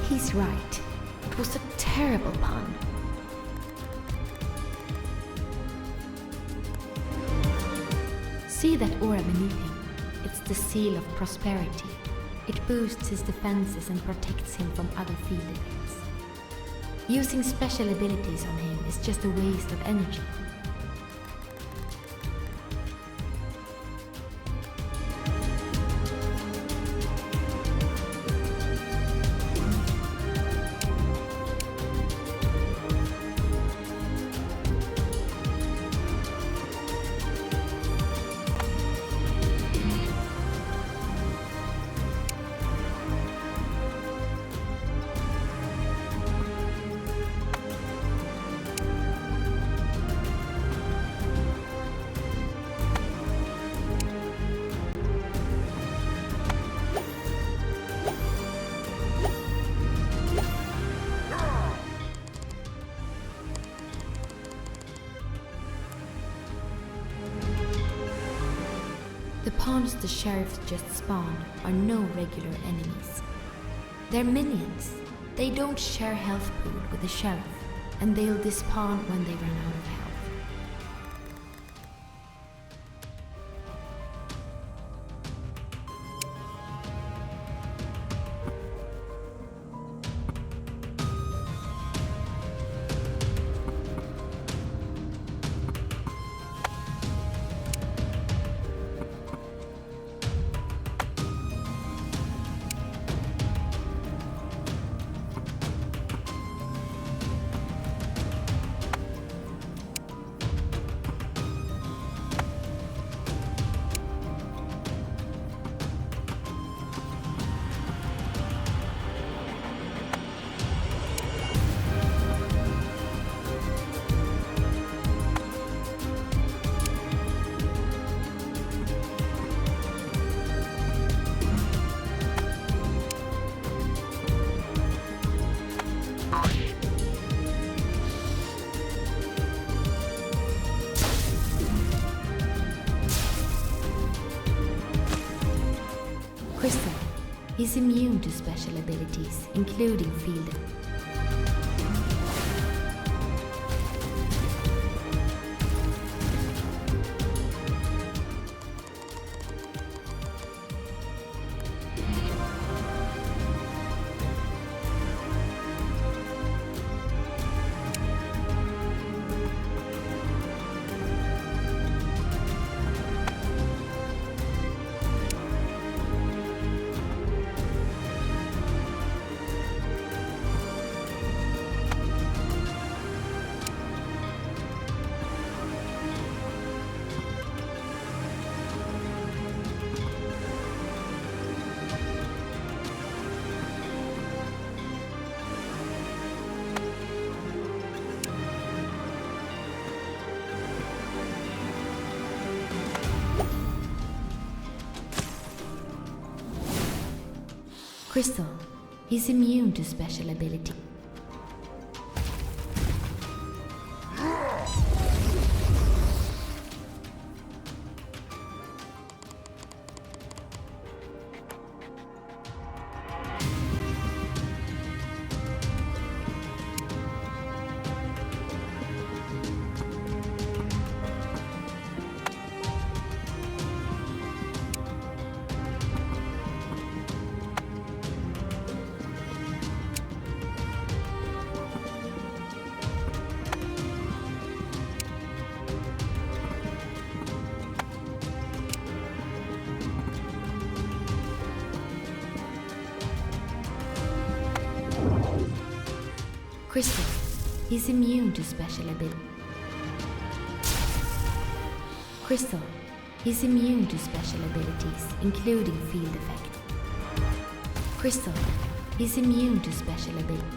He's right. It was a terrible pun. See that aura beneath him? It's the seal of prosperity. It boosts his defenses and protects him from other field effects. Using special abilities on him is just a waste of energy. The pawns the sheriff just spawned are no regular enemies. They're minions. They don't share health pool with the sheriff, and they'll despawn when they run out of health. Crystal. He's immune to special abilities, including field. Crystal. He's immune to special ability. Crystal. He's immune to special abilities. Crystal. He's immune to special abilities, including field effect. Crystal. He's immune to special abilities.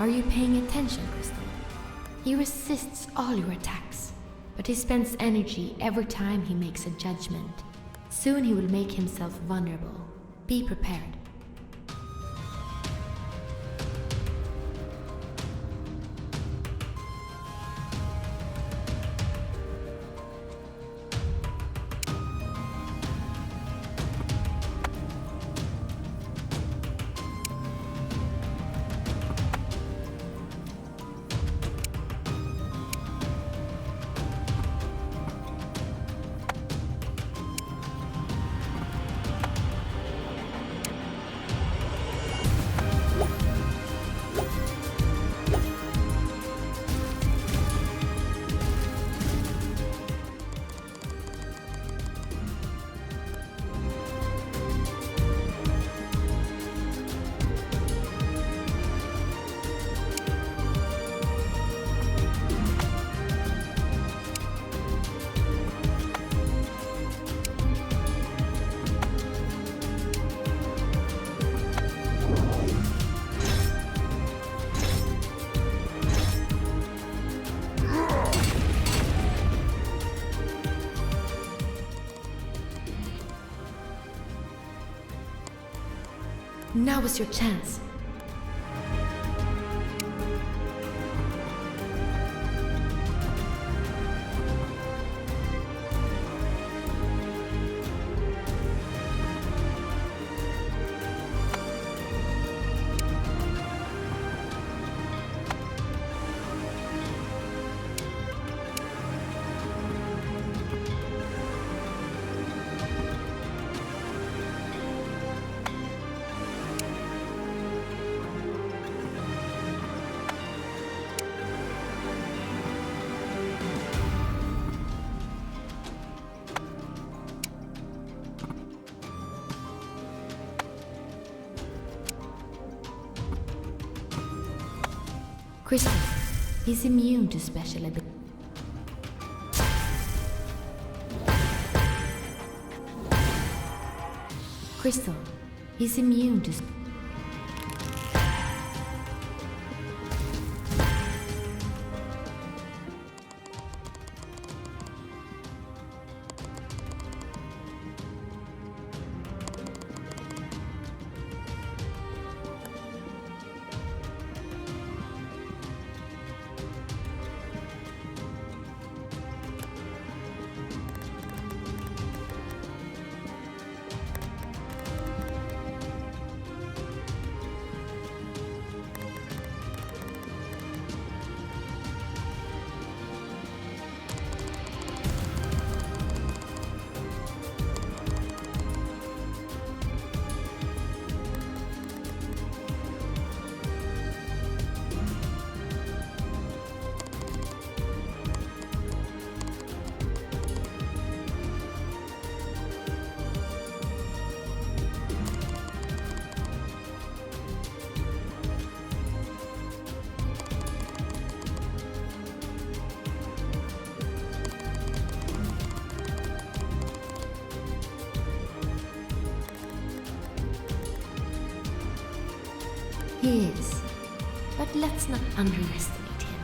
Are you paying attention, Crystal? He resists all your attacks, but he spends energy every time he makes a judgment. Soon he will make himself vulnerable. Be prepared. Now is your chance. Crystal. He's immune to special abilities. Crystal. He's immune to... He is, but let's not underestimate him.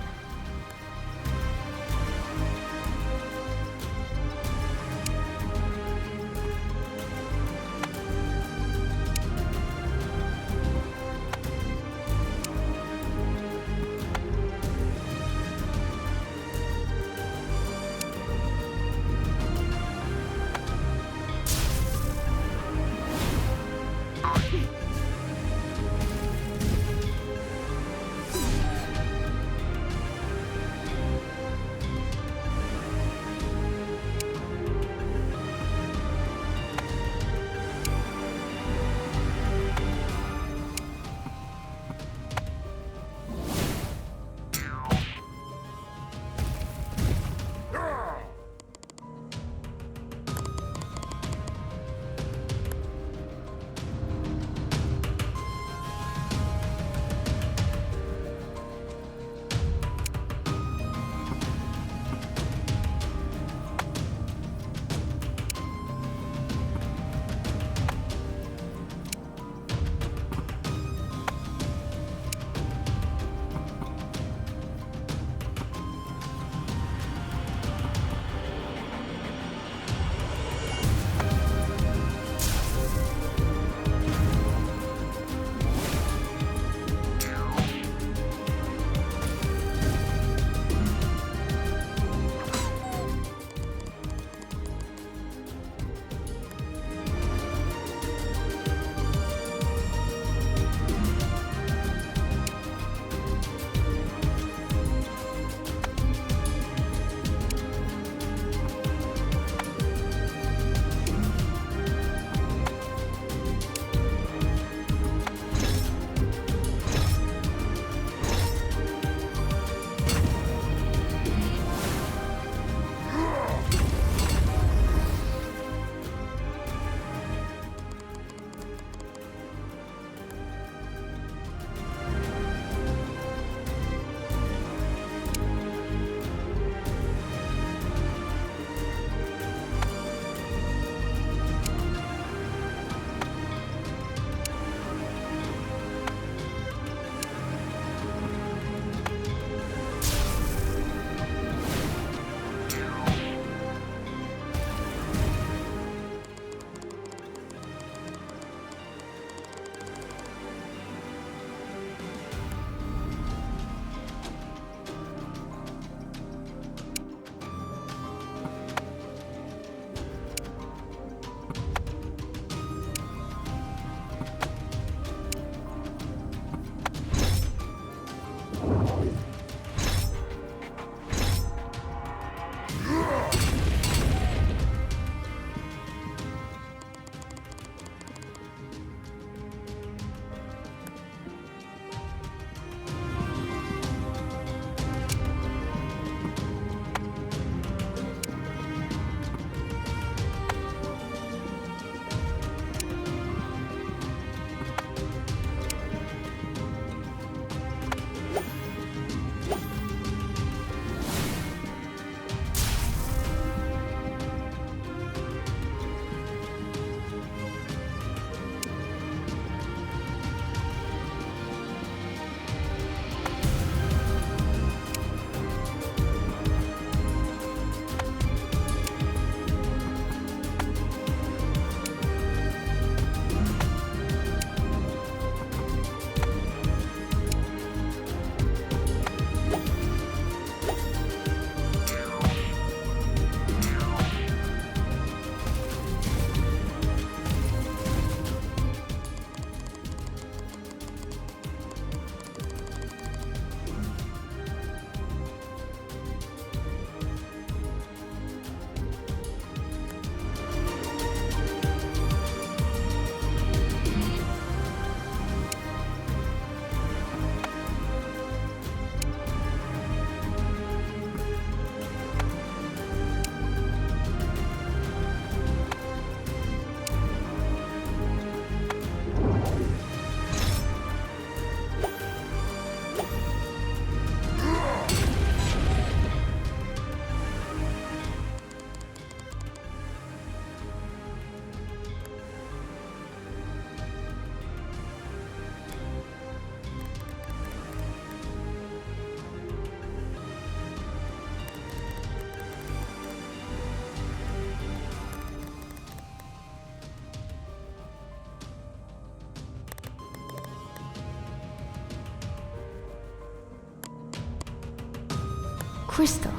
Crystal,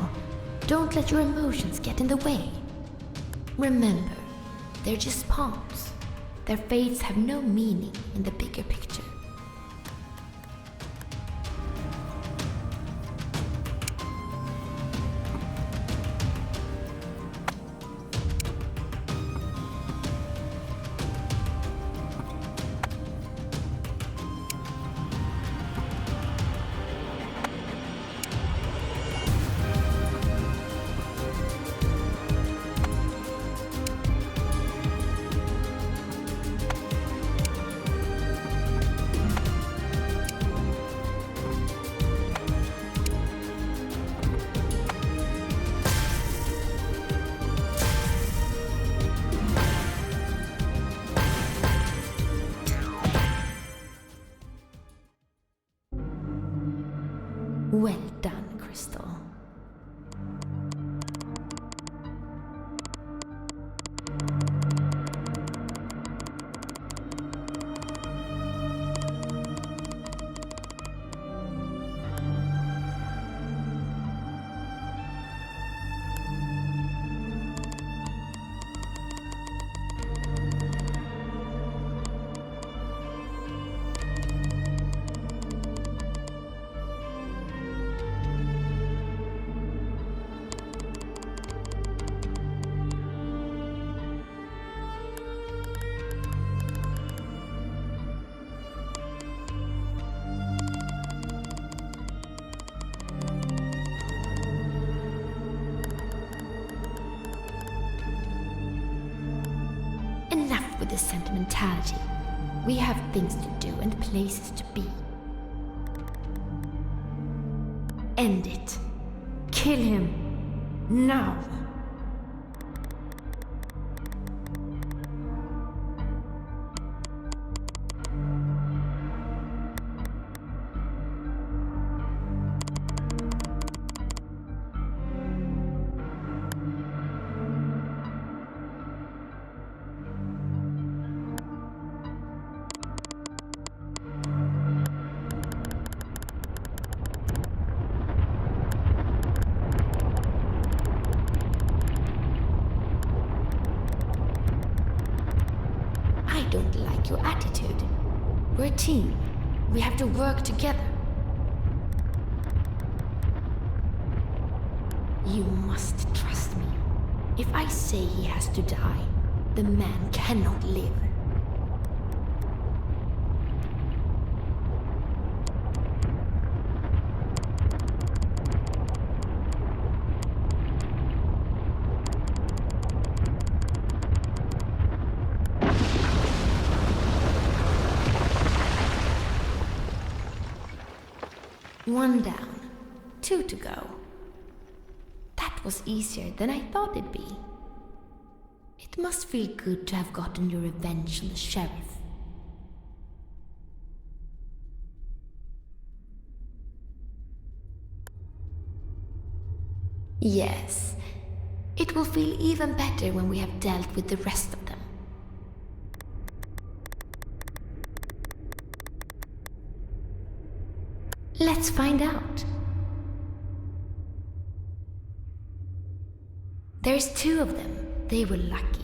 don't let your emotions get in the way. Remember, they're just pawns. Their fates have no meaning in the bigger picture. Well done, Crystal. Enough with this sentimentality. We have things to do and places to be. End it. Kill him. Now. I don't like your attitude. We're a team. We have to work together. You must trust me. If I say he has to die, the man cannot live. One down, 2 to go. That was easier than I thought it'd be. It must feel good to have gotten your revenge on the sheriff. Yes, it will feel even better when we have dealt with the rest of them. Let's find out. There's 2 of them. They were lucky.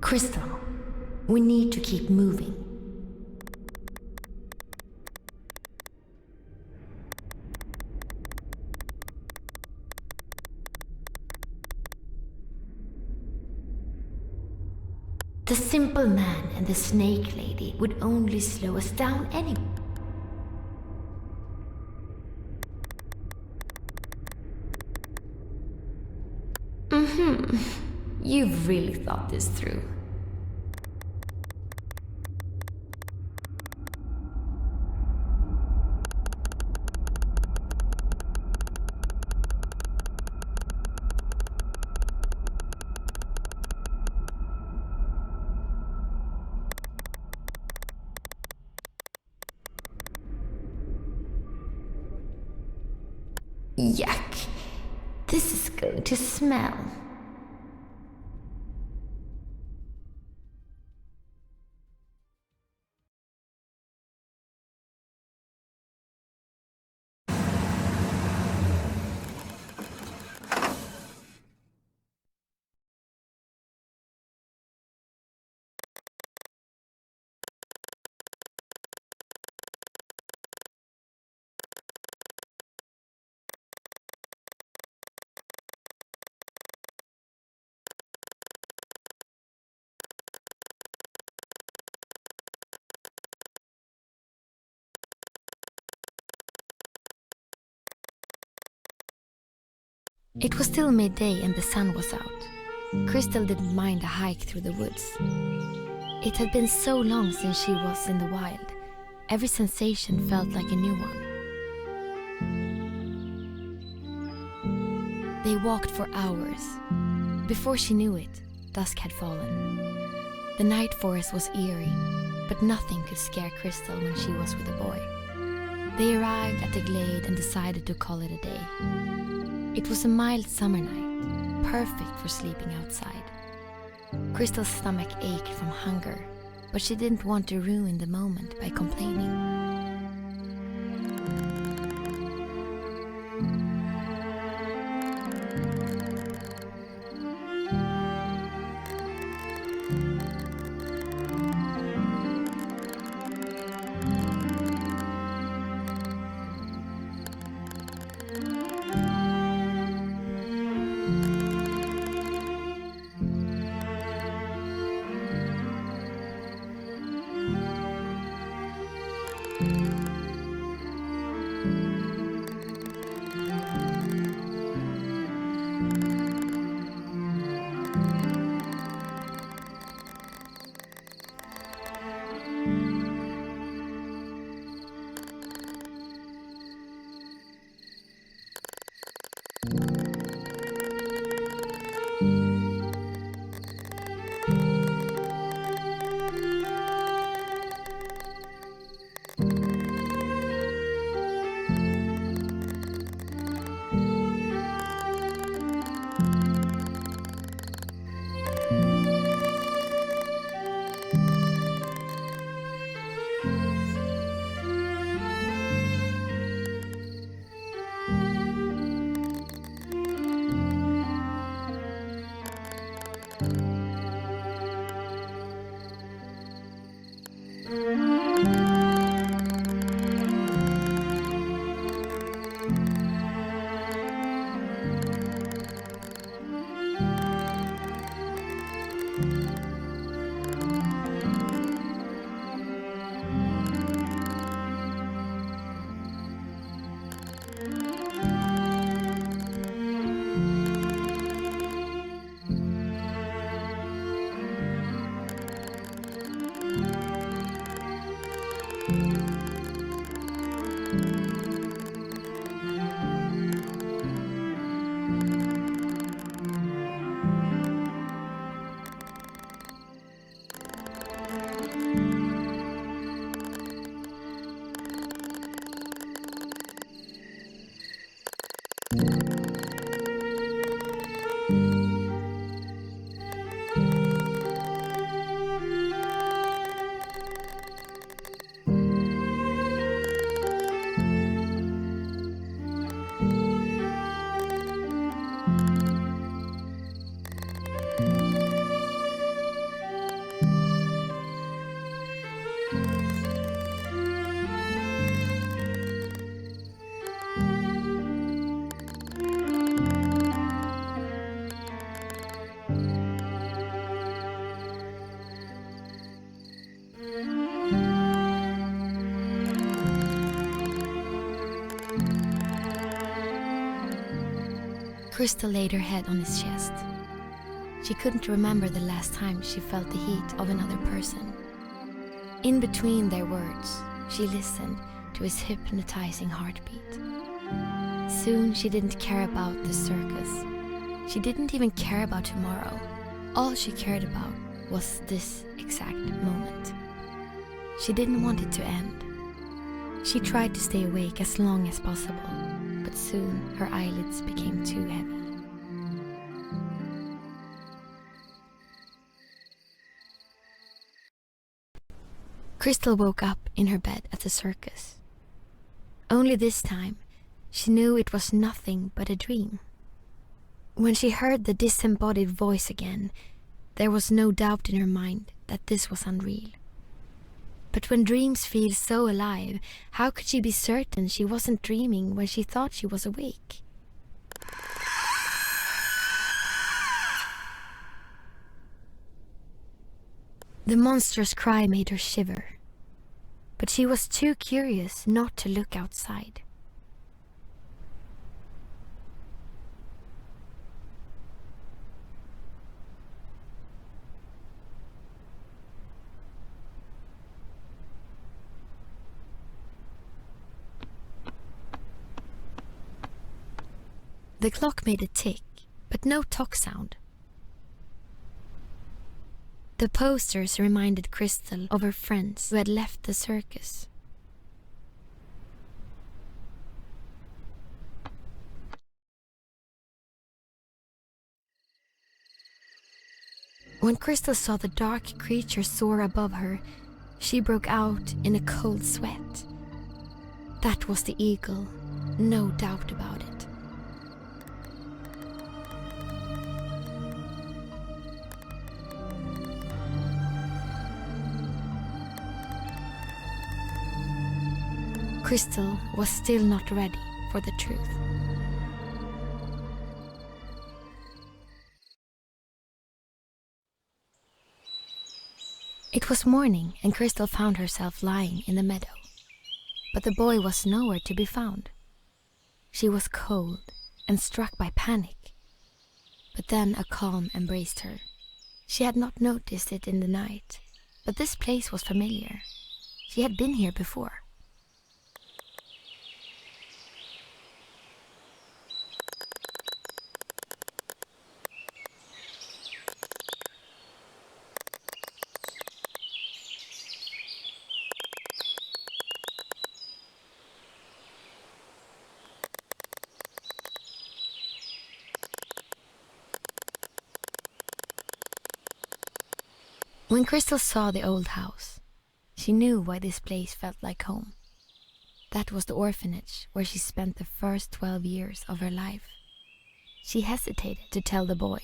Crystal, we need to keep moving. The simple man and the snake lady would only slow us down anyway. You've really thought this through. Yuck. This is going to smell. It was still midday and the sun was out. Crystal didn't mind a hike through the woods. It had been so long since she was in the wild. Every sensation felt like a new one. They walked for hours. Before she knew it, dusk had fallen. The night forest was eerie, but nothing could scare Crystal when she was with the boy. They arrived at the glade and decided to call it a day. It was a mild summer night, perfect for sleeping outside. Crystal's stomach ached from hunger, but she didn't want to ruin the moment by complaining. Crystal laid her head on his chest. She couldn't remember the last time she felt the heat of another person. In between their words, she listened to his hypnotizing heartbeat. Soon she didn't care about the circus. She didn't even care about tomorrow. All she cared about was this exact moment. She didn't want it to end. She tried to stay awake as long as possible, but soon her eyelids became too heavy. Crystal woke up in her bed at the circus. Only this time, she knew it was nothing but a dream. When she heard the disembodied voice again, there was no doubt in her mind that this was unreal. But when dreams feel so alive, how could she be certain she wasn't dreaming when she thought she was awake? The monstrous cry made her shiver, but she was too curious not to look outside. The clock made a tick, but no tock sound. The posters reminded Crystal of her friends who had left the circus. When Crystal saw the dark creature soar above her, she broke out in a cold sweat. That was the eagle, no doubt about it. Crystal was still not ready for the truth. It was morning and Crystal found herself lying in the meadow. But the boy was nowhere to be found. She was cold and struck by panic. But then a calm embraced her. She had not noticed it in the night, but this place was familiar. She had been here before. When Crystal saw the old house, she knew why this place felt like home. That was the orphanage where she spent the first 12 years of her life. She hesitated to tell the boy.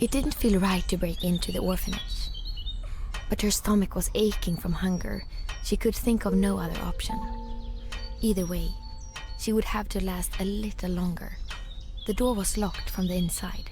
It didn't feel right to break into the orphanage. But her stomach was aching from hunger. She could think of no other option. Either way, she would have to last a little longer. The door was locked from the inside.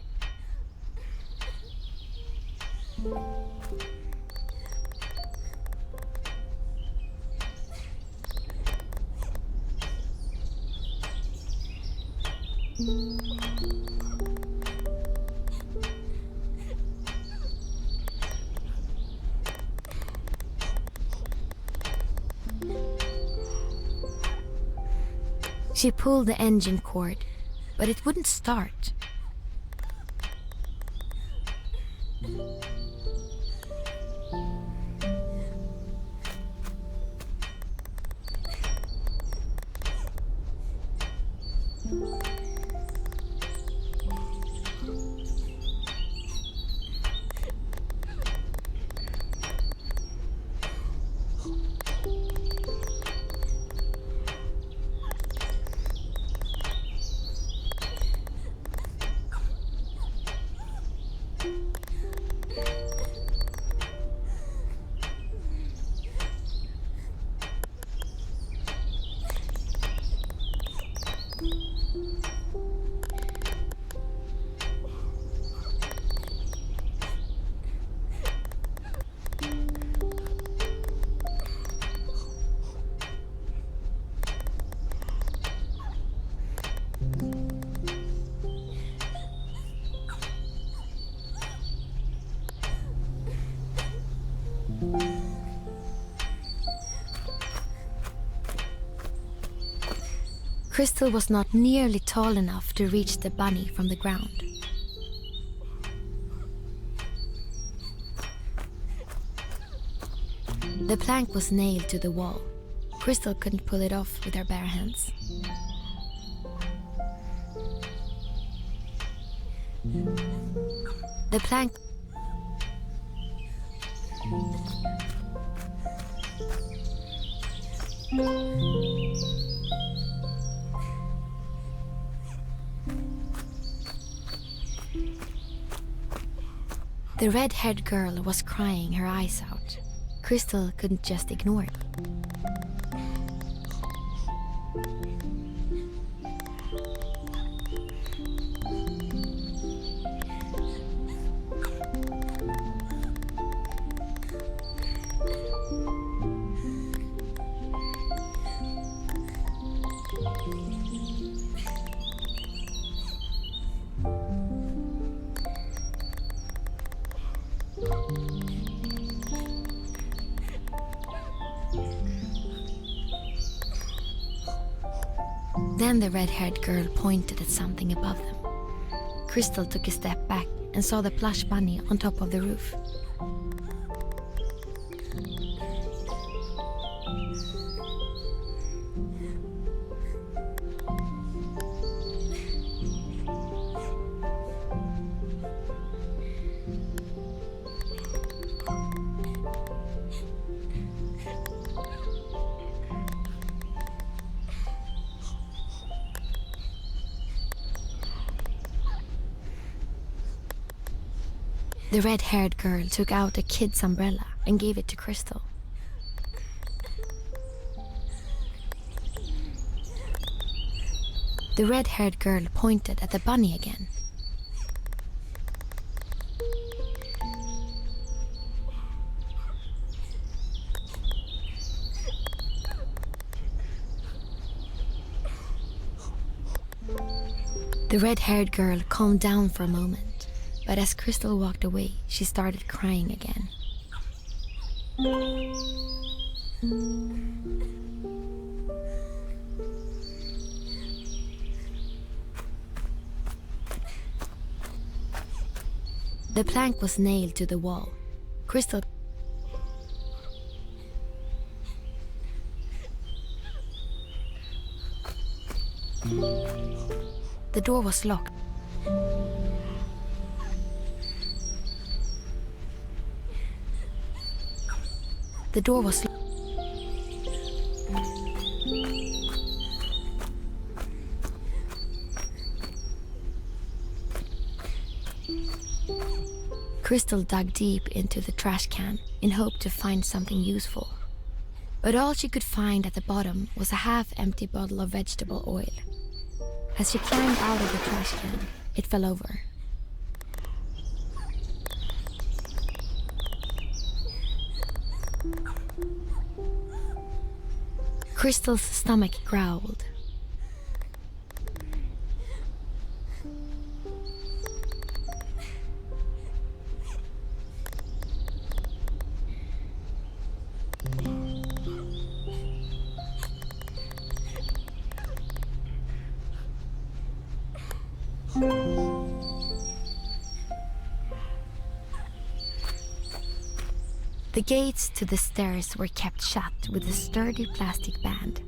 She pulled the engine cord, but it wouldn't start. Crystal was not nearly tall enough to reach the bunny from the ground. The plank was nailed to the wall. Crystal couldn't pull it off with her bare hands. The plank... The red-haired girl was crying her eyes out. Crystal couldn't just ignore it. Then the red-haired girl pointed at something above them. Crystal took a step back and saw the plush bunny on top of the roof. The red-haired girl took out a kid's umbrella and gave it to Crystal. The red-haired girl pointed at the bunny again. The red-haired girl calmed down for a moment. But as Crystal walked away, she started crying again. The plank was nailed to the wall. Crystal... The door was locked. The door was locked. Crystal dug deep into the trash can in hope to find something useful. But all she could find at the bottom was a half-empty bottle of vegetable oil. As she climbed out of the trash can, it fell over. Crystal's stomach growled. The gates to the stairs were kept shut with a sturdy plastic band.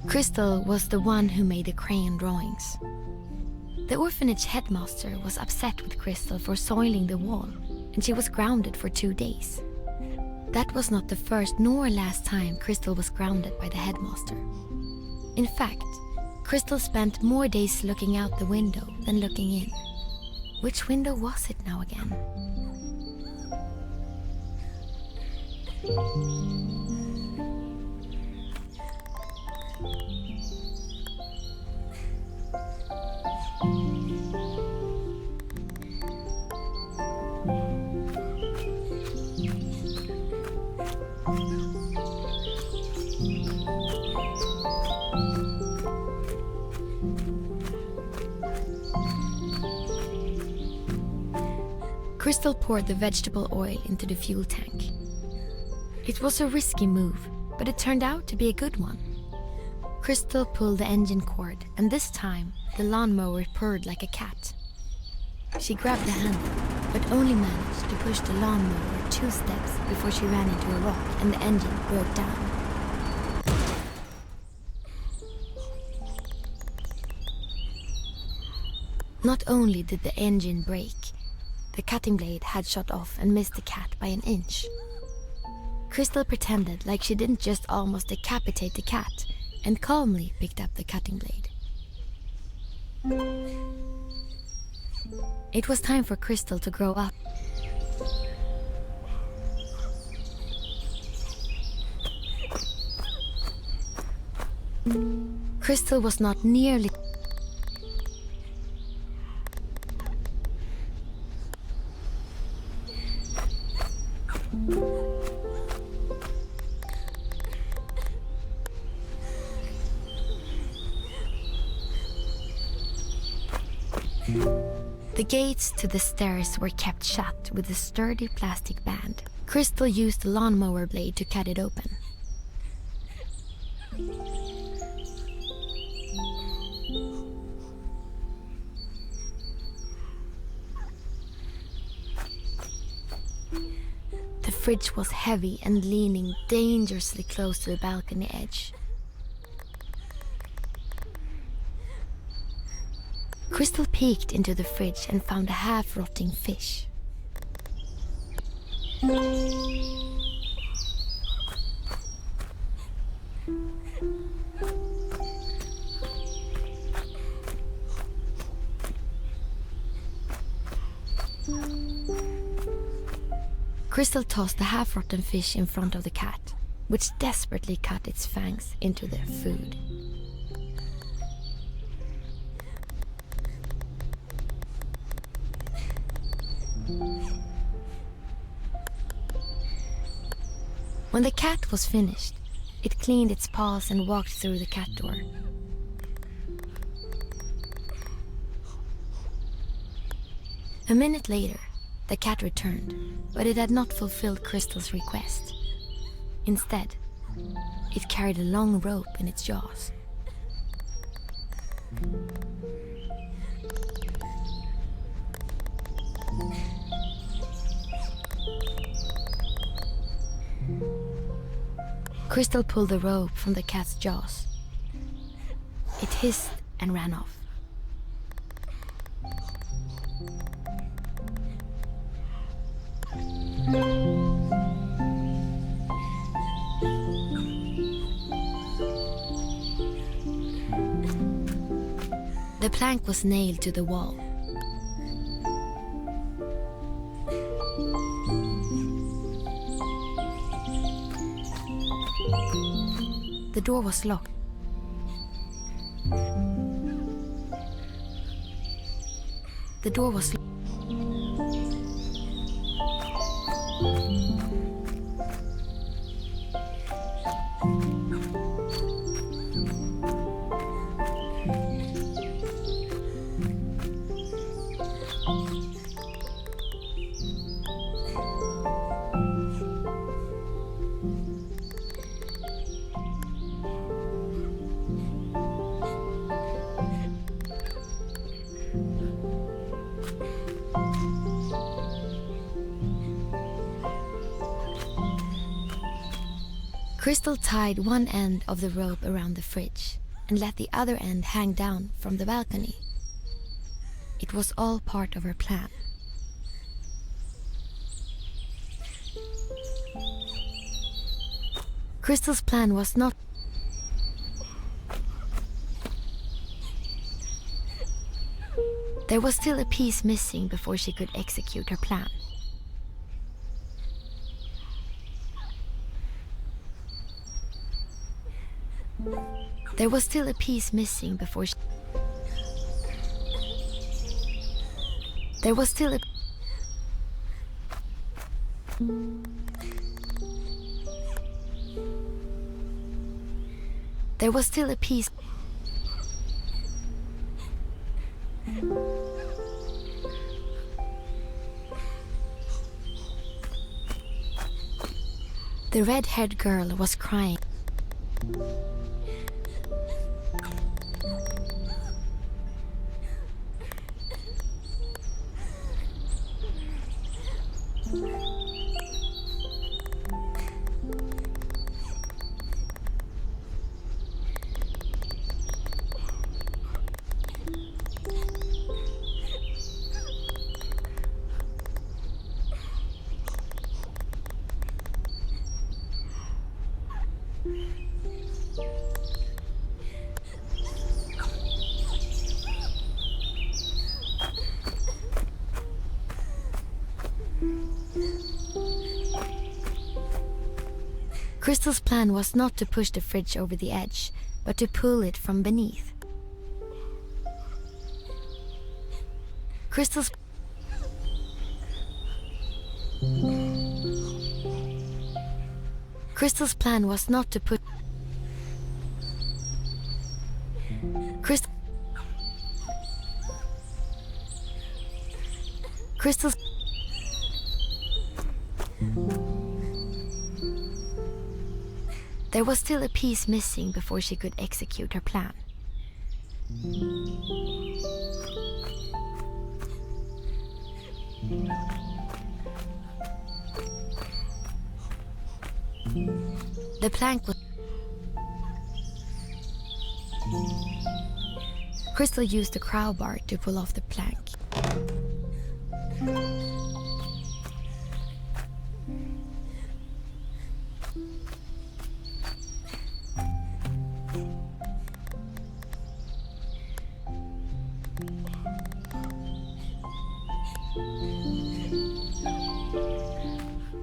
Crystal was the one who made the crayon drawings. The orphanage headmaster was upset with Crystal for soiling the wall, and she was grounded for 2 days. That was not the first nor last time Crystal was grounded by the headmaster. In fact, Crystal spent more days looking out the window than looking in. Which window was it now again? Crystal poured the vegetable oil into the fuel tank. It was a risky move, but it turned out to be a good one. Crystal pulled the engine cord, and this time the lawnmower purred like a cat. She grabbed the handle, but only managed to push the lawnmower 2 steps before she ran into a rock and the engine broke down. Not only did the engine break, the cutting blade had shot off and missed the cat by an inch. Crystal pretended like she didn't just almost decapitate the cat and calmly picked up the cutting blade. It was time for Crystal to grow up. Crystal was not nearly The gates to the stairs were kept shut with a sturdy plastic band. Crystal used the lawnmower blade to cut it open. The fridge was heavy and leaning dangerously close to the balcony edge. Crystal peeked into the fridge and found a half-rotting fish. Crystal tossed the half-rotten fish in front of the cat, which desperately cut its fangs into their food. When the cat was finished, it cleaned its paws and walked through the cat door. A minute later, the cat returned, but it had not fulfilled Crystal's request. Instead, it carried a long rope in its jaws. Crystal pulled the rope from the cat's jaws. It hissed and ran off. The plank was nailed to the wall. The door was locked. The door was locked. Crystal tied one end of the rope around the fridge and let the other end hang down from the balcony. It was all part of her plan. Crystal's plan was not There was still a piece missing before she could execute her plan. There was still a piece missing before she... There was still a... There was still a piece... The red-haired girl was crying. Crystal's plan was not to push the fridge over the edge, but to pull it from beneath. Crystal's plan was not to put... Crystal's... There was still a piece missing before she could execute her plan. The plank was... Crystal used the crowbar to pull off the plank.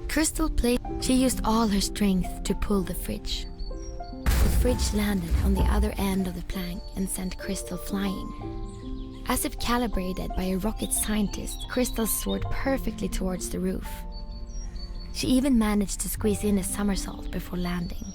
Crystal played. She used all her strength to pull the fridge. The fridge landed on the other end of the plank and sent Crystal flying. As if calibrated by a rocket scientist, Crystal soared perfectly towards the roof. She even managed to squeeze in a somersault before landing.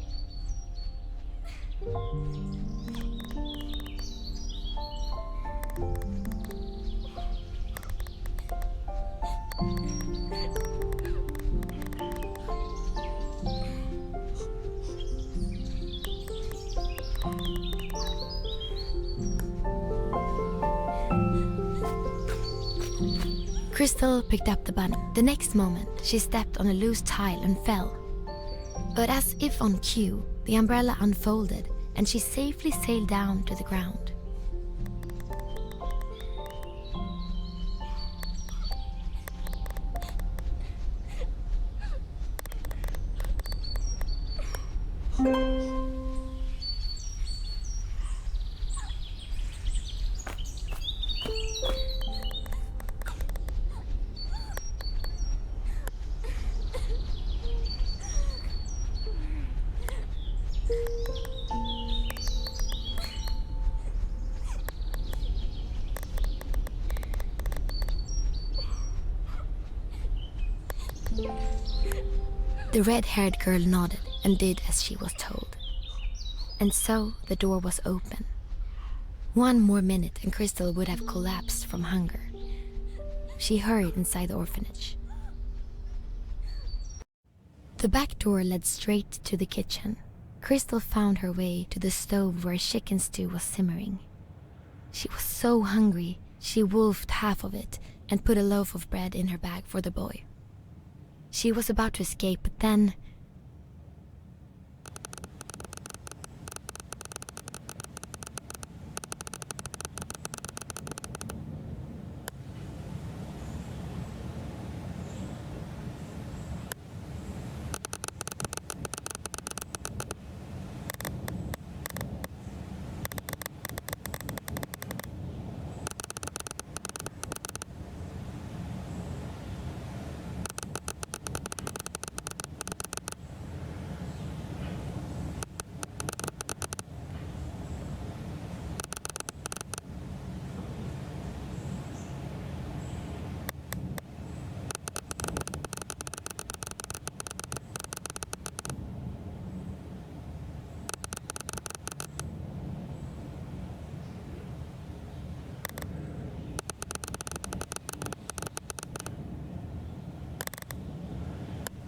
Crystal picked up the button. The next moment, she stepped on a loose tile and fell. But as if on cue, the umbrella unfolded and she safely sailed down to the ground. The red-haired girl nodded and did as she was told. And so the door was open. One more minute and Crystal would have collapsed from hunger. She hurried inside the orphanage. The back door led straight to the kitchen. Crystal found her way to the stove where a chicken stew was simmering. She was so hungry, she wolfed half of it and put a loaf of bread in her bag for the boy. She was about to escape, but then...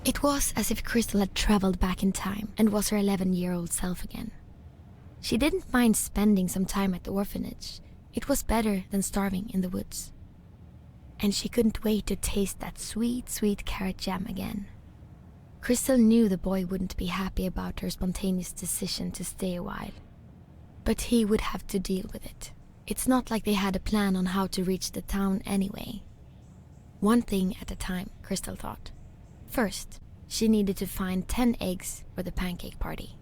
It was as if Crystal had traveled back in time and was her 11-year-old self again. She didn't mind spending some time at the orphanage. It was better than starving in the woods. And she couldn't wait to taste that sweet, sweet carrot jam again. Crystal knew the boy wouldn't be happy about her spontaneous decision to stay a while. But he would have to deal with it. It's not like they had a plan on how to reach the town anyway. One thing at a time, Crystal thought. First, she needed to find 10 eggs for the pancake party.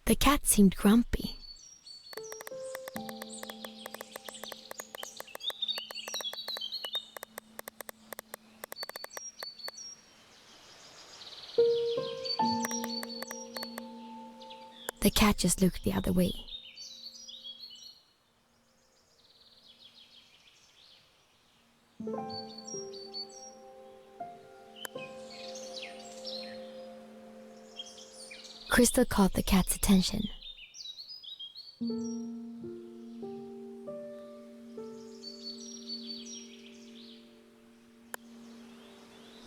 The cat seemed grumpy. The cat just looked the other way. Crystal caught the cat's attention.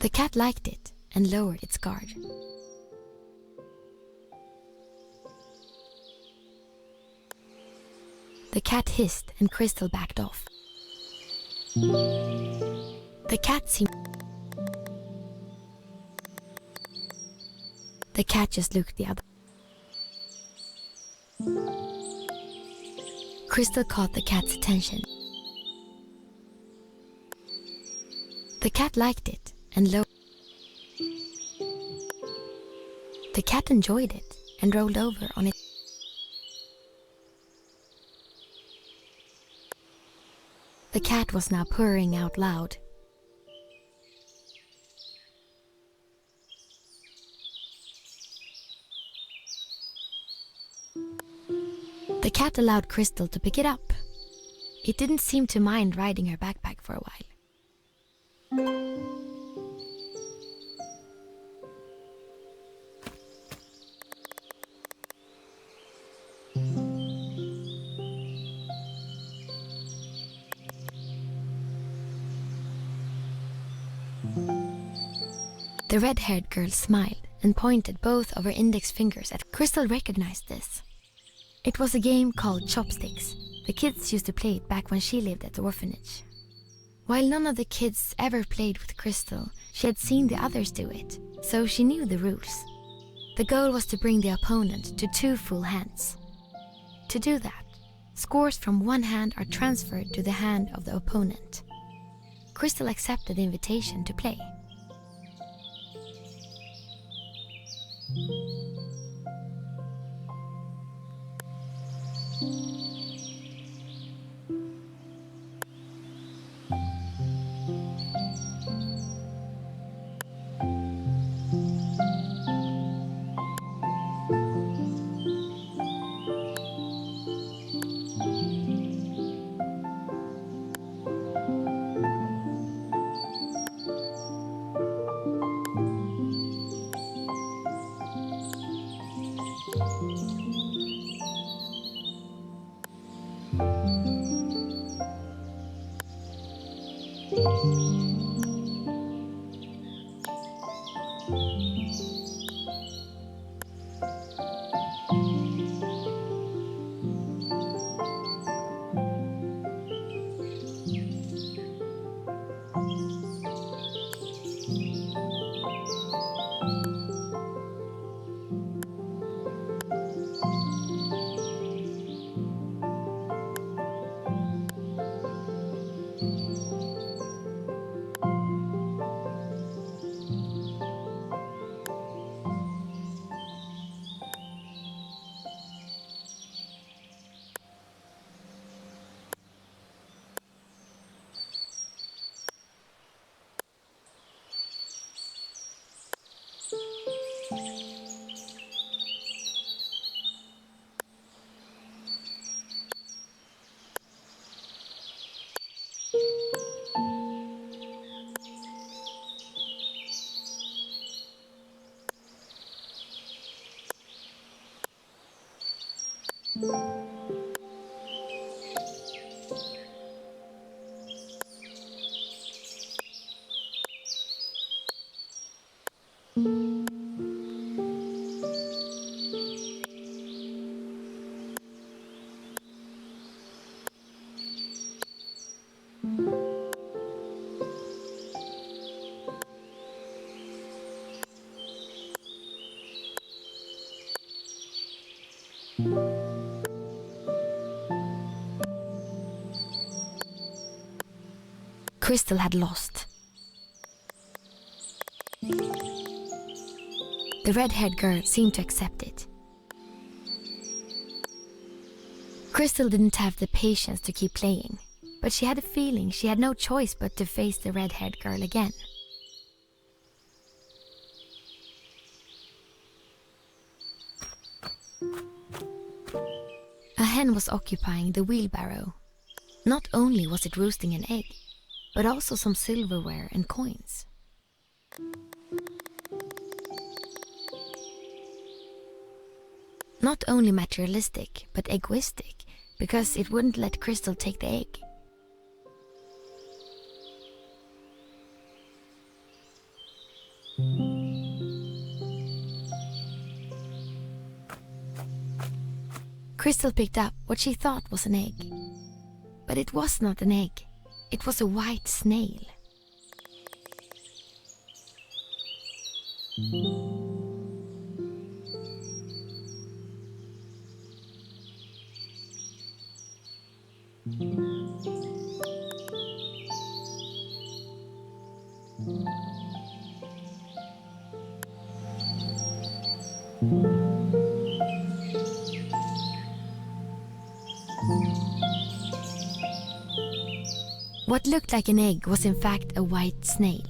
The cat liked it and lowered its guard. The cat hissed and Crystal backed off. The cat just looked the other. Crystal caught the cat's attention. The cat liked it and lowered. The cat enjoyed it and rolled over on it. The cat was now purring out loud. The cat allowed Crystal to pick it up. It didn't seem to mind riding her backpack for a while. The red-haired girl smiled and pointed both of her index fingers at Crystal. Recognized this. It was a game called Chopsticks. The kids used to play it back when she lived at the orphanage. While none of the kids ever played with Crystal, she had seen the others do it, so she knew the rules. The goal was to bring the opponent to 2 full hands. To do that, scores from one hand are transferred to the hand of the opponent. Crystal accepted the invitation to play. Crystal had lost. The red-haired girl seemed to accept it. Crystal didn't have the patience to keep playing, but she had a feeling she had no choice but to face the red-haired girl again. A hen was occupying the wheelbarrow. Not only was it roosting an egg, but also some silverware and coins. Not only materialistic, but egoistic, because it wouldn't let Crystal take the egg. Crystal picked up what she thought was an egg. But it was not an egg. It was a white snail. What looked like an egg was in fact a white snail.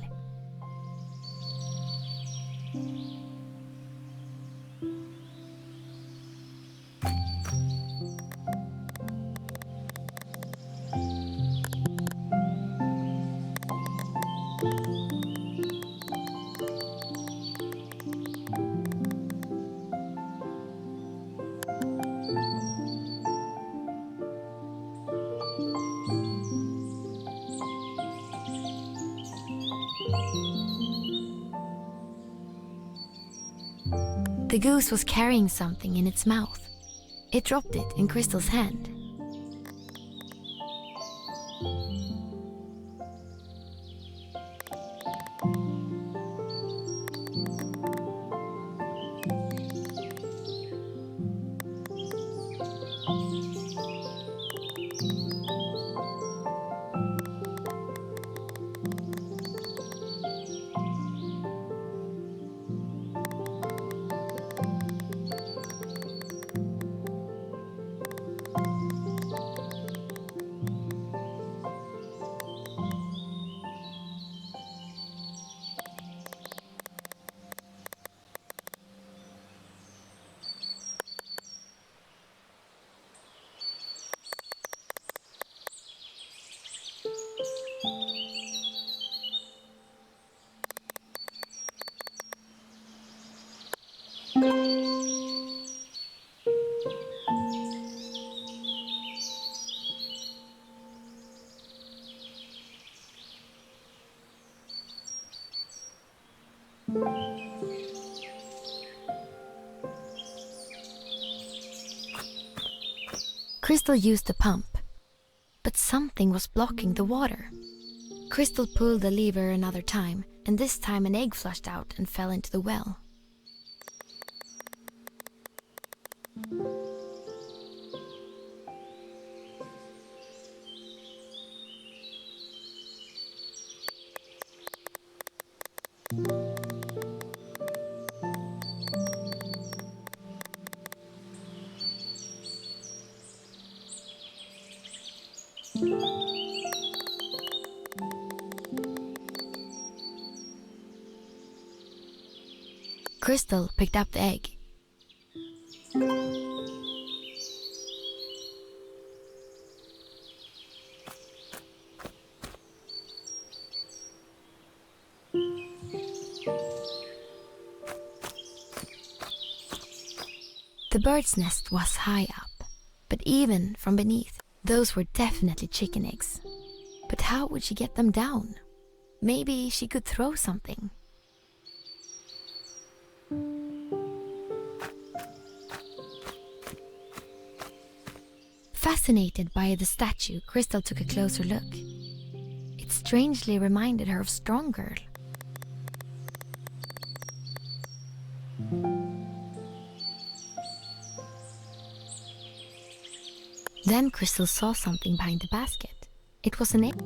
The goose was carrying something in its mouth. It dropped it in Crystal's hand. Crystal used the pump, but something was blocking the water. Crystal pulled the lever another time, and this time an egg flushed out and fell into the well. Crystal picked up the egg. The bird's nest was high up, but even from beneath, those were definitely chicken eggs. But how would she get them down? Maybe she could throw something. Fascinated by the statue, Crystal took a closer look. It strangely reminded her of Strong Girl. Then Crystal saw something behind the basket. It was an egg.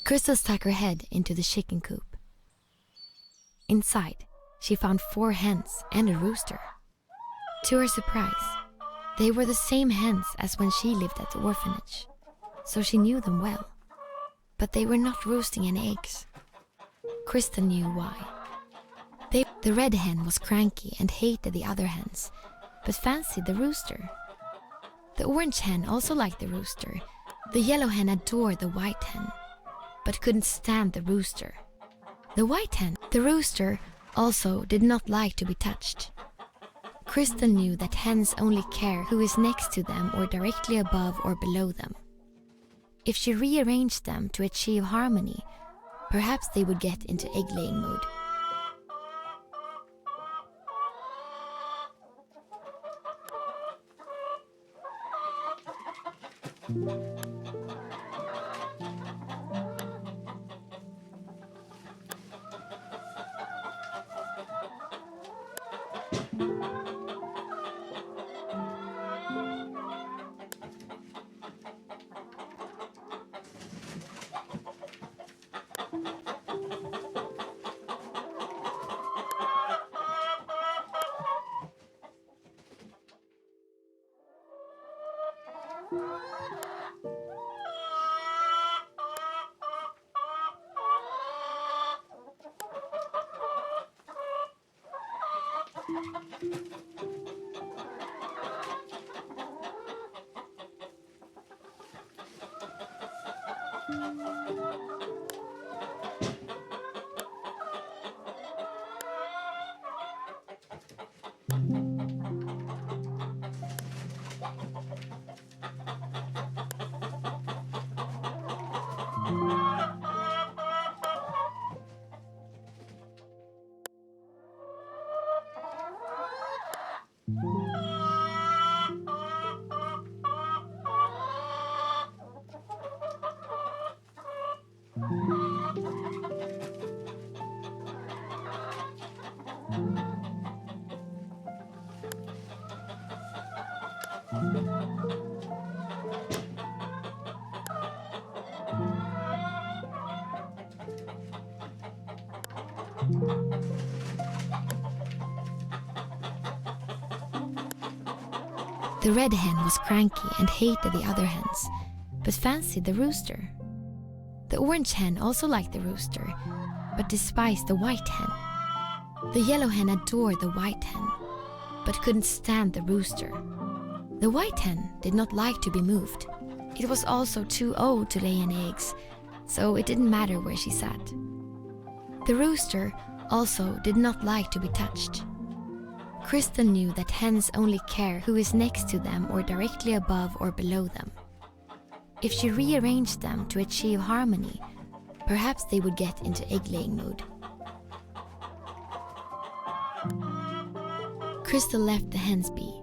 Crystal stuck her head into the chicken coop. Inside, she found 4 hens and a rooster. To her surprise, they were the same hens as when she lived at the orphanage, so she knew them well. But they were not roosting any eggs. Crystal knew why. The red hen was cranky and hated the other hens, but fancied the rooster. The orange hen also liked the rooster. The yellow hen adored the white hen, but couldn't stand the rooster. The white hen, the rooster, also did not like to be touched. Crystal knew that hens only care who is next to them or directly above or below them. If she rearranged them to achieve harmony, perhaps they would get into egg-laying mode. The red hen was cranky and hated the other hens, but fancied the rooster. The orange hen also liked the rooster, but despised the white hen. The yellow hen adored the white hen, but couldn't stand the rooster. The white hen did not like to be moved. It was also too old to lay any eggs, so it didn't matter where she sat. The rooster also did not like to be touched. Crystal knew that hens only care who is next to them or directly above or below them. If she rearranged them to achieve harmony, perhaps they would get into egg-laying mode. Crystal left the hens be